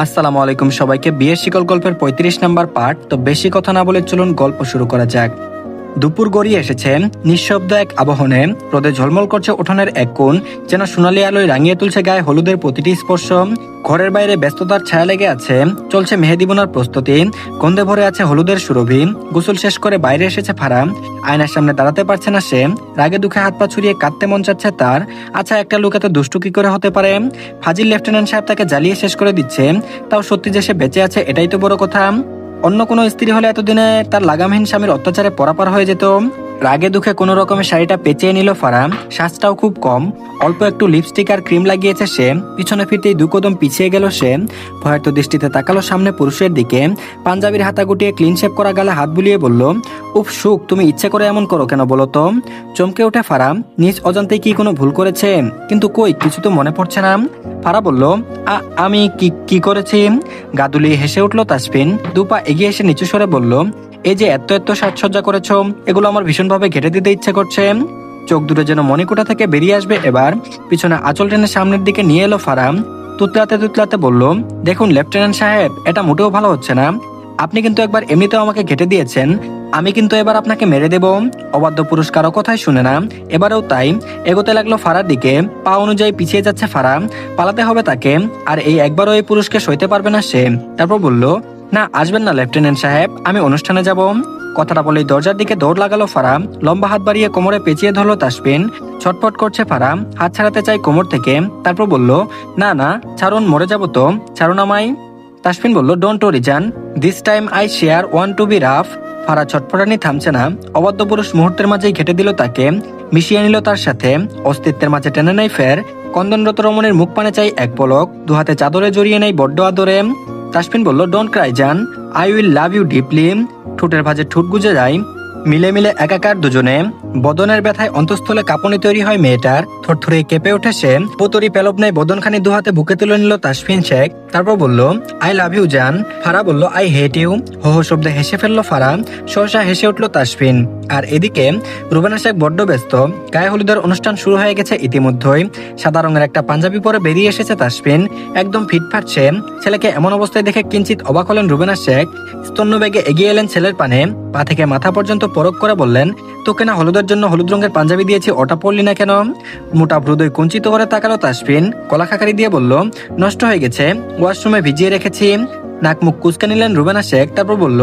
আসসালামু আলাইকুম সবাইকে। বিয়ের শিকল গল্পের ৩৫ নাম্বার পার্ট। তো বেশি কথা না বলে চলুন গল্প শুরু করা যাক। দুপুর গড়িয়ে এসেছে, নিঃশব্দ এক আবহনে রোদে ঝলমল করছে উঠোনের এক কোণ, যেন সোনালি আলোয় রাঙিয়ে তুলছে গায়ে হলুদের প্রতিটি স্পর্শ। ঘরের বাইরে ব্যস্ততার ছায়া লেগে আছে, চলছে মেহেদি বোনার প্রস্তুতি, গন্ধে ভরে আছে হলুদের সুরভি। গোসল শেষ করে বাইরে এসেছে ফারা, আয়নার সামনে দাঁড়াতে পারছে না সে, রাগে দুঃখে হাত পা ছুড়িয়ে কাঁদতে মন চাচ্ছে তার। আচ্ছা, একটা লোক এত দুষ্টু কি করে হতে পারে? ফাজিল লেফটেন্যান্ট সাহেব তাকে জ্বালিয়ে শেষ করে দিচ্ছে, তাও সত্যি যে সে বেঁচে আছে এটাই তো বড় কথা। অন্য কোনো স্ত্রী হলে এতদিনে তার লাগামহীন স্বামীর অত্যাচারে পরাপার হয়ে যেত। রাগে দুঃখে কোনো রকমের শাড়িটা পেঁচিয়ে নিল ফারা, সাজটাও খুব কম, অল্প একটু লিপস্টিক আর ক্রিম লাগিয়েছে সে। পিছনে ফিরতেই দু কদম পিছিয়ে গেল সে, ভয়ার্ত দৃষ্টিতে তাকালো সামনে পুরুষের দিকে। পাঞ্জাবির হাতা গুটিয়ে ক্লিন শেপ করা গালে হাত বুলিয়ে বলল, উফ সুখ, তুমি ইচ্ছে করে এমন করো কেন বলো তো? চমকে ওঠে ফারা, নিজ অজান্তে কি কোনো ভুল করেছে? কিন্তু কই, কিছু তো মনে পড়ছে না। ফারা বলল, আমি কি করেছি? গাদুলি হেসে উঠল তাসফিন, দুপা এগিয়ে এসে নিচু স্বরে বলল, এই যে এত এত সাজসজ্জা করেছ, এগুলো আমার ভীষণভাবে ঘেটে দিতে ইচ্ছে করছে। চোখ দুটো যেন মণিকোঠা থেকে বেরিয়ে আসবে এবার। পিছনে আঁচল টেনে সামনের দিকে নিয়ে এলো ফারা, তুতলাতে তুতলাতে বলল, দেখুন লেফটেন্যান্ট সাহেব, এটা মোটেও ভালো হচ্ছে না। আপনি কিন্তু একবার এমনিতেও আমাকে ঘেটে দিয়েছেন, আমি কিন্তু এবার আপনাকে মেরে দেব। অবাধ্য পুরুষ কারো কথাই শুনে না, এবারেও তাই। এগোতে লাগলো ফারার দিকে, পা অনুযায়ী পিছিয়ে যাচ্ছে ফারা, পালাতে হবে তাকে। আর এই একবারও এই পুরুষকে সইতে পারবে না সে। তারপর বলল, না আসবেন না লেফটেন্যান্ট সাহেব, আমি অনুষ্ঠানে যাব। কথাটা বলেই দরজার দিকে দৌড় লাগালো ফারা, লম্বা হাত বাড়িয়ে কোমরে পেঁচিয়ে ধরলো তাসফিন। ছটফট করছে ফারা, হাত ছাড়াতে চাই কোমর থেকে। তারপর বলল, না না ছাড়ুন, মরে যাব তো, ছাড়ুন আমায়। তাসফিন বলল, ডোন্ট ওরি জান, this time I share want to be rough. Farah ছটফটানি থামছে না, অবাধ্য পুরুষ মুহূর্তের মাঝেই ঘেটে দিল তাকে, মিশিয়ে নিল তার সাথে, অস্তিত্বের মাঝে টেনে নেয় ফের। কন্দনরত রমণের মুখ পানে চাই এক পলক, দুহাতে চাদরে জড়িয়ে নেই বড্ড আদরে। তাসফিন বলল, ডোন্ট ক্রাই জান, I will love you deeply. ঠোঁটের ভাঁজে ঠোঁট গুজে যায়, মিলে মিলে একাকার দুজনে। বদনের ব্যথায় অন্তঃস্থলে কাঁপুনি তৈরি হয় মেয়েটার, থরথরে কেঁপে ওঠে সে। পোতরি পেলব নেই বদনখানি দুহাতে বুকে তুলে নিল তাসফিন শেখ। তারপর বলল, আই লাভ ইউ জান। ফারা বলল, আই হেট ইউ। হো হো শব্দে হেসে ফেললো ফারা, সহসা হেসে উঠল তাসফিন। আর এদিকে রুবেনা শেখ বড্ড ব্যস্ত, গায়ে হলুদের অনুষ্ঠান শুরু হয়ে গেছে ইতিমধ্যেই। সাদা রঙের একটা পাঞ্জাবি পরে বেরিয়ে এসেছে তাসফিন, একদম ফিটফাট সে। ছেলেকে এমন অবস্থায় দেখে কিঞ্চিত অবাক হলেন রুবেনা শেখ। স্তন্য বেগে এগিয়ে এলেন ছেলের পানে, পা থেকে মাথা পর্যন্ত পরক করে বললেন, তোকে না হলুদের জন্য হলুদ রঙের পাঞ্জাবি দিয়েছি, ওটা পরলি না কেন? মোটা হৃদয় কুঞ্চিত করে তাকালো তাসফিন, কলা খাকারি দিয়ে বলল, নষ্ট হয়ে গেছে, ওয়াশরুমে ভিজিয়ে রেখেছি। নাক মুখ কুচকে নিলেন রুবেনা শেখ। তারপর বলল,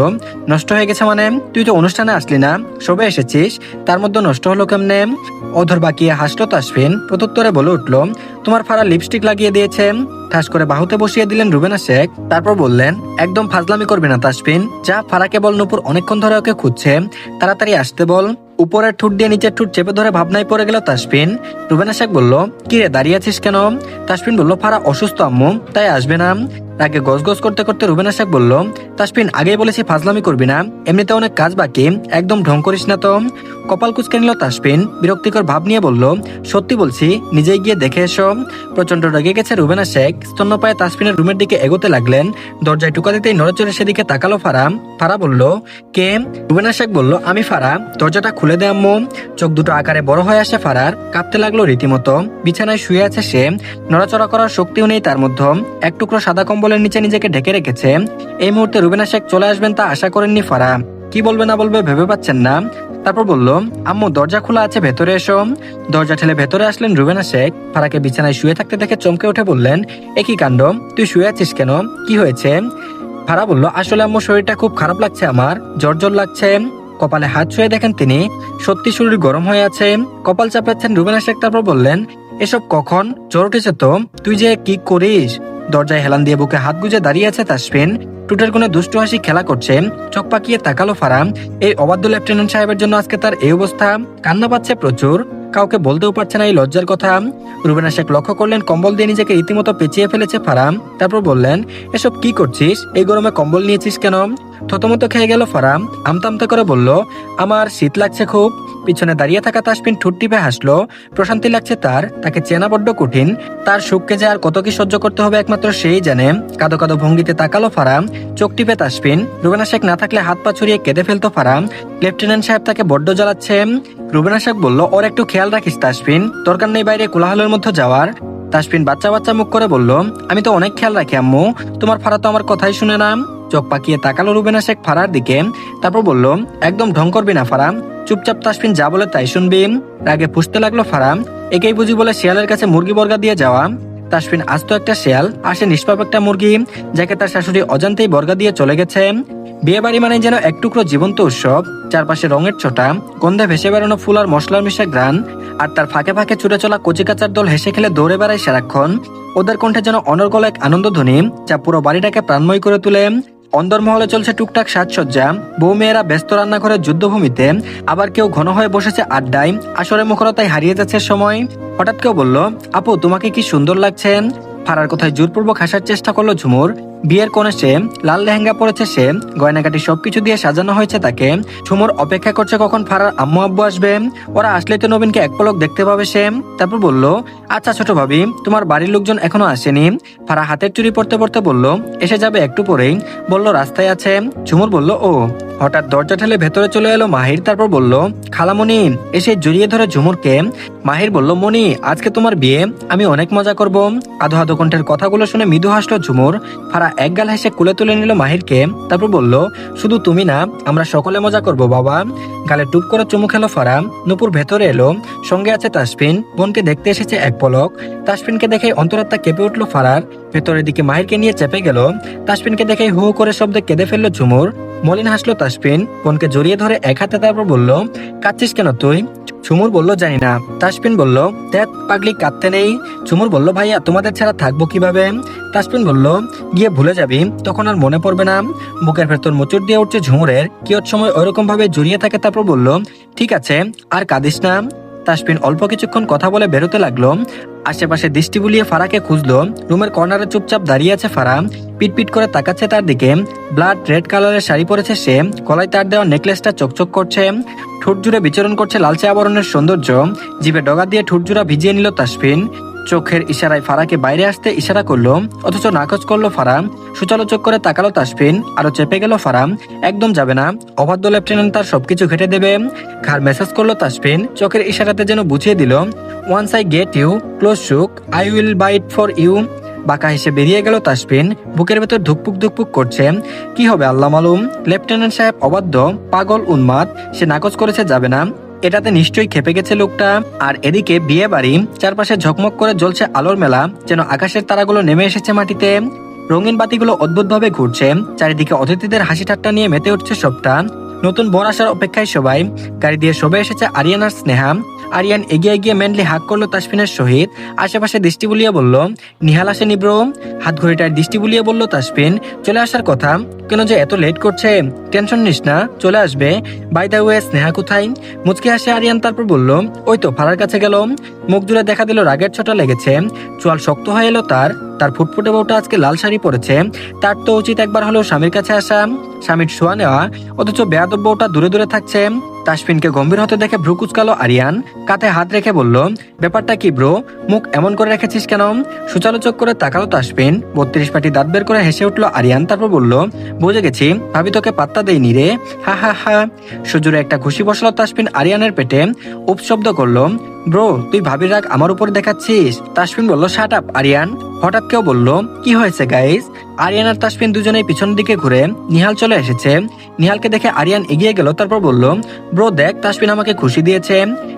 নষ্ট হয়ে গেছে মানে? তুই তো অনুষ্ঠানে আসলি না, সবে এসেছিস, তার মধ্যে নষ্ট হলো কেমনে? অধর বাকিয়ে হাসলো তাসফিন, প্রত্যুত্তরে বলে উঠল, তোমার ফারা লিপস্টিক লাগিয়ে দিয়েছে। ঠাস করে বাহুতে বসিয়ে দিলেন রুবেনা শেখ। তারপর বললেন, একদম ফাজলামি করবি না তাসফিন, যা ফারাকে বল নূপুর অনেকক্ষণ ধরে ওকে খুঁজছে, তাড়াতাড়ি আসতে বল। উপরের ঠোঁট দিয়ে নিচের ঠোঁট চেপে ধরে ভাবনায় পড়ে গেল তাসফিন। রুবেনা শেখ বলল, কি রে দাঁড়িয়ে আছিস কেন? তাসফিন বলল, ফারা অসুস্থ আম্মু, তাই আসবে না। রাগে গজগজ করতে করতে রুবেনা শেখ বলল, তাসফিন আগেই বলেছি ফাজলামি করবি না, এমনিতে অনেক কাজ বাকি, একদম ঢং করিস না তো। কপাল কুচকে নিল তাসফিন, বিরক্তিকর ভাব নিয়ে বলল, সত্যি বলছি, নিজেই গিয়ে দেখে এসো। প্রচন্ড রেগে গেছে রুবেনা শেখ, স্তন্য পায়ে তাসফিনের রুমের দিকে এগোতে লাগলেন। দরজায় টুকা দিতেই নড়েচড়ে সেদিকে তাকালো ফারা। ফারা বলল, কে? রুবেনা শেখ বলল, আমি ফারা, দরজাটা খুলে দে আম্মু। চোখ দুটো আকারে বড় হয়ে আসে ফারার, কাঁপতে লাগলো রীতিমতো। বিছানায় শুয়ে আছে সে, নড়াচড়া করার শক্তিও নেই তার মধ্যে। এক টুকরো সাদা কম্বলের নিচে নিজেকে ঢেকে রেখেছে। এই মুহূর্তে রুবেনা শেখ চলে আসবেন তা আশা করেননি ফারা, কি বলবে না বলবে ভেবে পাচ্ছেন না। তারপর বলল, আম্মু দরজা খোলা আছে, ভেতরে এসো। দরজা ঠেলে ভেতরে আসলেন রুবেনা শেখ। ফারাকে বিছানায় শুয়ে থাকতে দেখে চমকে উঠে বললেন, একই কাণ্ড, তুই শুয়ে আছিস কেন, কি হয়েছে? ফারা বলল, আসলে আম্মু শরীরটা খুব খারাপ লাগছে, আমার জ্বর জ্বর লাগছে। কপালে হাত ছুঁয়ে দেখেন তিনি, সত্যি শরীর গরম হয়ে আছে। কপাল চাপাচ্ছেন রুবেনা শেখ। তারপর বললেন, এসব কখন? জ্বর উঠেছে তো, তুই যে কি করিস? দরজায় হেলান দিয়ে বুকে হাত গুজে দাঁড়িয়ে আছে তাসফিন, টুটের কোণে দুষ্টু হাসি খেলা করছে। চোখ পাকিয়ে তাকালো ফারা, এই অবাধ্য লেফটেন্যান্ট সাহেবের জন্য আজকে তার এই অবস্থা। কান্না পাচ্ছে প্রচুর, কাউকে বলতেও পারছে না এই লজ্জার কথা। রুবেনা শেখ লক্ষ্য করলেন কম্বল দিয়ে নিজেকে রীতিমতো পেঁচিয়ে ফেলেছে ফারা। তারপর বললেন, এসব কি করছিস, এই গরমে কম্বল নিয়েছিস কেন? থতমত খেয়ে গেল ফারা, আমতা আমতা করে বলল, আমার শীত লাগছে খুব। পিছনে দাঁড়িয়ে থাকা তাসফিন ঠোঁট টিপে হাসলো, প্রশান্তি লাগছে তার, তাকে চেনা বড্ড কঠিন। তার সুখকে যে আর কত কি সহ্য করতে হবে একমাত্র সেই জানে। কাদো কাদো ভঙ্গিতে তাকালো ফারা, চোখ টিপে তাসফিন। রুবেনা শেখ না থাকলে হাত পা ছড়িয়ে কেঁদে ফেলতো ফারা, লেফটেন্যান্ট সাহেব তাকে বড্ড জ্বালাচ্ছে। রুবেনা শেখ বলল, ওর একটু খেয়াল রাখিস তাসফিন, দরকার নেই বাইরে কোলাহলের মধ্যে যাওয়ার। তাসফিন বাচ্চা বাচ্চা মুখ করে বলল, আমি তো অনেক খেয়াল রাখি আম্মু, তোমার ফারা তো আমার কথাই শুনে না। চোখ পাকিয়ে তাকালো রুবেনা শেখ ফারার দিকে, তারপর বলল, একদম ঢং করবি না ফারা, চুপচাপ তাসফিন যা বলে তাই শুনবি। রাগে ফুঁসতে লাগলো ফারা, একেই বুঝি বলে শিয়ালের কাছে মুরগি বর্গা দিয়ে যাওয়া। তাসফিন আস্ত একটা শিয়াল, আসে নিষ্পাপ একটা মুরগি, যাকে তার শাশুড়ি অজান্তেই বর্গা দিয়ে চলে গেছে। বিয়ে বাড়ি মানে যেন এক টুকরো জীবন্ত উৎসব, চারপাশে রঙের ছোটা, গন্ধে ভেসে বেড়ানো ফুল আর মশলার মিশা গ্রান, আর তার ফাঁকে ফাঁকে ছুটে চলা কচিকাচার দল হেসে খেলে দৌড়ে বেড়ায় সারাক্ষণ। ওদের কণ্ঠে যেন অনর্গল এক আনন্দধ্বনি, যা পুরো বাড়িটাকে প্রাণময় করে তোলে। অন্দরমহলে চলছে টুকটাক সাজসজ্জা, বউ মেয়েরা ব্যস্ত রান্নাঘরের যুদ্ধভূমিতে, আবার কেউ ঘন হয়ে বসেছে আড্ডায়, আসরে মুখরতায় হারিয়ে যাচ্ছে সময়। হঠাৎ কেউ বলল, আপু তোমাকে কি সুন্দর লাগছে। ফারার কথায় জোরপূর্বক হাসার চেষ্টা করলো ঝুমুর। বিয়ের কোণে সে লাল লেহেঙ্গা পরেছে, সে গয়নাকাটি সবকিছু দিয়ে সাজানো হয়েছে তাকে। ঝুমুর অপেক্ষা করছে কখন ফারার আম্মু আব্বু আসবে, ওরা আসলেই তো নবীনকে এক পলক দেখতে পাবে সে। তারপর বলল, আচ্ছা ছোট ভাবি, তোমার বাড়ির লোকজন এখনো আসেনি। ফারা হাতের চুরি পড়তে পড়তে বলল, এসে যাবে একটু পরেই, বলল রাস্তায় আছে। ঝুমুর বলল, ও। হঠাৎ দরজা ঠেলে ভেতরে চলে এলো মাহির, তারপর বলল, খালামণি। এসে জড়িয়ে ধরে ঝুমুরকে। মাহির বলল, মনি আজকে তোমার বিয়ে, আমি অনেক মজা করব। আধো আধো কণ্ঠের কথাগুলো শুনে মৃদু হাসলো ঝুমুর। ফারা একগাল হেসে কুলে তুলে নিল মাহিরকে, তারপর বলল, শুধু তুমি না, আমরা সকলে মজা করব বাবা। গালে টুপ করে চুমু খেলো ফারা। নুপুর ভেতরে এলো, সঙ্গে আছে তাসফিন, বোনকে দেখতে এসেছে এক পলক। তাসফিনকে দেখে অন্তরাত্মা কেঁপে উঠলো ফারার। ভেতরের দিকে মাহিরকে নিয়ে চেপে গেল। তাসফিনকে দেখে হু হু করে শব্দে কেঁদে ফেললো ঝুমুর। মলিন হাসলো তাসফিন, বোনকে জড়িয়ে ধরে এক হাতে, তারপর বলল, কাঁদছিস কেন তুই। ঝুমুর বলল, জানি না। তাসফিন বলল, ধ্যাত পাগলি, কাঁদতে নেই। ঝুমুর বলল, ভাইয়া তোমাদের ছাড়া থাকবো কিভাবে। তাসফিন বলল, গিয়ে ভুলে যাবি, তখন আর মনে পড়বে না। বুকের ভেতর মোচড় দিয়ে উঠছে ঝুমুরের, কিয়ত সময় ওইরকম ভাবে জড়িয়ে থাকে। তারপর বলল, ঠিক আছে আর কাঁদিস না। তাসফিন অল্প কিছুক্ষণ কথা বলে বেরোতে লাগলো। আশেপাশে দৃষ্টি বুলিয়ে ফারাকে খুঁজলো। রুমের কর্নারে চুপচাপ দাঁড়িয়ে আছে ফারা, পিটপিট করে তাকাচ্ছে তার দিকে। ব্লাড রেড কালারের শাড়ি পরেছে সে, গলায় তার দেওয়া নেকলেসটা চকচক করছে। ঠোঁট জুড়ে বিচরণ করছে লালচে আবরণের সৌন্দর্য। জিভে ডগা দিয়ে ঠোঁট জুড়া ভিজিয়ে নিল তাসফিন। চোখের ইশারায় ফারাকে বাইরে আসতে ইশারা করলো, অথচ নাকচ করলো ফারা। সুচালো চোখ করে তাকালো তাসফিন, আরো চেপে গেল ফারা। একদম যাবে না, অবাধ্য লেফটেন্যান্ট তার সবকিছু ঘেটে দেবে। ঘাড় মেসেজ করলো তাসফিন, চোখের ইশারাতে যেন বুঝিয়ে দিল, once I get you close shook, I will bite for you. বাঁকা হেসে বেরিয়ে গেল তাসফিন, বুকের ভেতর ধুকপুক ধুকপুক করছে। কি হবে আল্লাহ মালুম। লেফটেন্যান্ট সাহেব অবাধ্য, পাগল, উন্মাদ, সে নাকচ করেছে যাবে না, এটাতে নিশ্চয়ই খেপে গেছে লোকটা। আর এদিকে বিয়ে বাড়ি, চারপাশে ঝকমক করে জ্বলছে আলোর মেলা, যেন আকাশের তারাগুলো নেমে এসেছে মাটিতে। রঙিন বাতিগুলো অদ্ভুতভাবে ঘুরছে, চারিদিকে অতিথিদের হাসি ঠাট্টা নিয়ে মেতে উঠছে সবটা। নতুন বর আসার অপেক্ষায় সবাই। গাড়ি দিয়ে শোভে এসেছে আরিয়ান আর স্নেহা। আরিয়ান এগিয়ে গিয়ে মেনলি হাক করলো তাসফিনের সহিত। আশেপাশে দৃষ্টি বুলিয়ে বলল, নিহাল আসেনি ব্রো। হাত ঘড়িটার দৃষ্টি বুলিয়ে বলল তাসফিন, চলে আসার কথা, কেন যে এত লেট করছে। টেনশন নিস না, চলে আসবে। বাই দ্য ওয়ে স্নেহা কোথায়। মুচকে আসে আরিয়ান, তারপর বলল, ওই তো ফারার কাছে গেল। মুখ জুড়ে দেখা দিল রাগের ছোটা লেগেছে, চোয়াল শক্ত হয়ে এলো তার। তার ফুটফুটে বউটা আজকে লাল শাড়ি পরেছে, তার তো উচিত একবার হলেও স্বামীর কাছে আসা, স্বামীর ছোঁয়া নেওয়া, অথচ বেয়াদব বউটা দূরে দূরে থাকছে। তাসফিনকে গম্ভীর হতে দেখে ভ্রু কুচকালো আরিয়ান, কাঁধে হাত রেখে বলল, ব্যাপারটা কি ব্রো, মুখ এমন করে রেখেছিস কেন। সুচালো চোখ করে তাকালো তাসফিন, 32 পাটি দাঁত বের করে হেসে উঠলো আরিয়ান, তারপর বলল, বুঝে গেছি, ভাবি তোকে পাত্তা দেয়নি রে, হা হা হা। সুজুরে একটা ঘুষি বসালো তাসফিন আরিয়ানের পেটে, উপশব্দ করলো, ব্রো তুই ভাবির রাগ আমার উপর দেখাচ্ছিস। তাসফিন বলল, শাট আপ আরিয়ান। হঠাৎ কেউ বলল, কি হয়েছে গাইস। আরিয়ান আর তাসফিন দুজনেই পিছনের দিকে ঘুরে, নিহাল চলে এসেছে। নিহালকে দেখে আরিয়ান এগিয়ে গেল, তারপর বলল, ব্রো দেখ তাসফিন আমাকে খুশি দিয়েছে।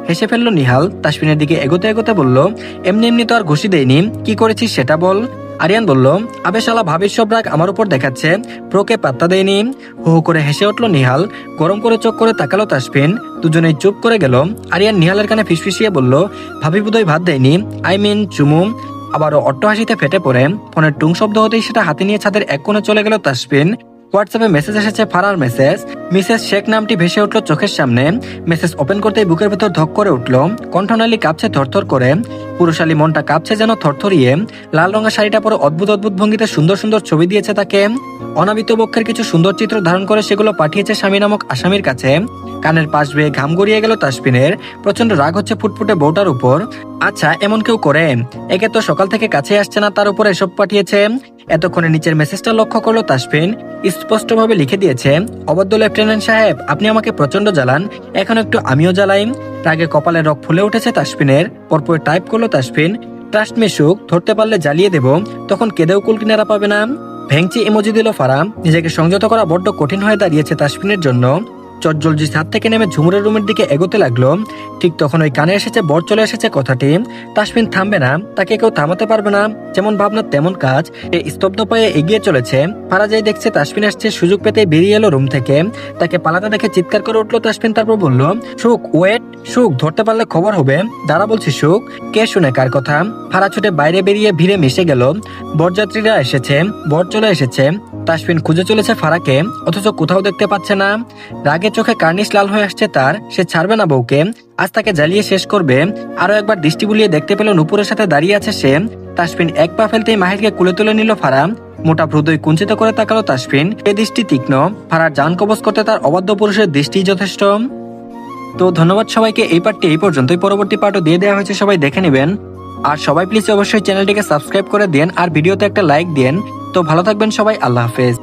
হেসে ফেললো নিহাল, তাসফিনের দিকে এগোতে এগোতে বলল, এমনি এমনি তো আর খুশি দেয়নি, কি করেছিস সেটা বল। আরিয়ান বলল, আবে শালা ভাবির সব রাগ আমার উপর দেখাচ্ছে, ব্রোকে পাত্তা দেয়নি। হু হু করে হেসে উঠলো নিহাল, গরম করে চোখ করে তাকালো তাসফিন। দুজনেই চুপ করে গেল। আরিয়ান নিহালের কানে ফিসফিসিয়ে বলল, ভাবি বোধহয় ভাত দেয়নি, আই মিন চুমু। আবারও অট্টহাসিতে ফেটে পড়ে। ফোনের টুং শব্দ হতেই সেটা হাতে নিয়ে ছাদের এক কোণে চলে গেল তাসফিন। হোয়াটসঅ্যাপে মেসেজ এসেছে ফারার মেসেজ। মিসেস শেখ নামটি ভেসে উঠলো চোখের সামনে। মেসেজ ওপেন করতেই বুকের ভেতর ধক করে উঠলো, কণ্ঠনালী কাঁপছে থরথর করে। পুরুষালী মনটা কাঁপছে যেন থরথরিয়ে। লাল রঙের শাড়িটা পরে অদ্ভুত অদ্ভুত ভঙ্গিতে সুন্দর সুন্দর ছবি দিয়েছে তাকে। অনাবিত বক্ষের কিছু সুন্দর চিত্র ধারণ করে সেগুলো পাঠিয়েছে স্বামী নামক আসামির কাছে। কানের পাশ বেয়ে ঘাম গড়িয়ে গেল তাসফিনের। প্রচন্ড রাগ হচ্ছে ফুটফুটে বউটার উপর। আচ্ছা এমন কেউ করে, একে তো সকাল থেকে কাছে আসছে না, তার উপর এসব পাঠিয়েছে। এতক্ষণে নিচের মেসেজটা লক্ষ্য করলো তাসফিন, স্পষ্টভাবে লিখে দিয়েছে, অবদ্ধ লেফটেন্যান্ট সাহেব আপনি আমাকে প্রচন্ড জ্বালান, এখন একটু আমিও জ্বালাই। রাগে কপালে রক ফুলে উঠেছে তাসফিনের। পরপর টাইপ করলো তাসফিন, ট্রাস্ট মি সুখ, ধরতে পারলে জ্বালিয়ে দেব, তখন কেঁদেও কুল কিনারা পাবে না। ভেংচি ইমোজি দিল ফারাম। নিজেকে সংযত করা বড্ড কঠিন হয়ে দাঁড়িয়েছে তাসফিনের জন্য। চটজলজি ছাদ থেকে নেমে ঝুমুরের রুমের দিকে এগোতে লাগলো। ঠিক তখন ওই কানে এসেছে বর চলে এসেছে কথাটি। তাসফিন থামবে না, তাকে কেউ থামাতে পারবে না। যেমন ভাবনা তেমন কাজ, এ স্তব্ধ পায়ে এগিয়ে চলেছে। ফারাজাই দেখছে তাসফিন আসছে, সুযোগ পেতে বেরিয়ে এলো রুম থেকে। তাকে পালাতে দেখে চিৎকার করে উঠলো তাসফিন, তারপর বলল, সুখ ওয়েট, সুখ ধরতে পারলে খবর হবে, দাঁড়া বলছি সুখ। কে শুনে কার কথা? ফারা ছুটে বাইরে বেরিয়ে ভিড়ে মিশে গেল। বরযাত্রীরা এসেছে, বর চলে এসেছে। তাসফিন খুঁজে চলেছে ফারাকে, অথচ কোথাও দেখতে পাচ্ছে না। রাগে চোখে কার্নিশ লাল হয়ে আসছে তার। সে ছাড়বে না বউকে, আজ তাকে জ্বালিয়ে শেষ করবে। আরো একবার দৃষ্টি বুলিয়ে দেখতে পেল নূপুরের সাথে দাঁড়িয়ে আছে সে। তাসফিন এক পা ফেলতেই মাহিরকে কুলে তুলে নিল ফারা। মোটা হৃদয় কুঞ্চিত করে তাকালো তাসফিন। এ দৃষ্টি তীক্ষ্ণ, ফারার জান কবজ করতে তার অবাধ্য পুরুষের দৃষ্টি যথেষ্ট। তো ধন্যবাদ সবাইকে, এই পার্টটি এই পর্যন্তই। পরবর্তী পার্টও দিয়ে দেওয়া হয়েছে, সবাই দেখে নেবেন। আর সবাই প্লিজ অবশ্যই চ্যানেলটিকে সাবস্ক্রাইব করে দেন আর ভিডিওতে একটা লাইক দেন। তো ভালো থাকবেন সবাই, আল্লাহ হাফেজ।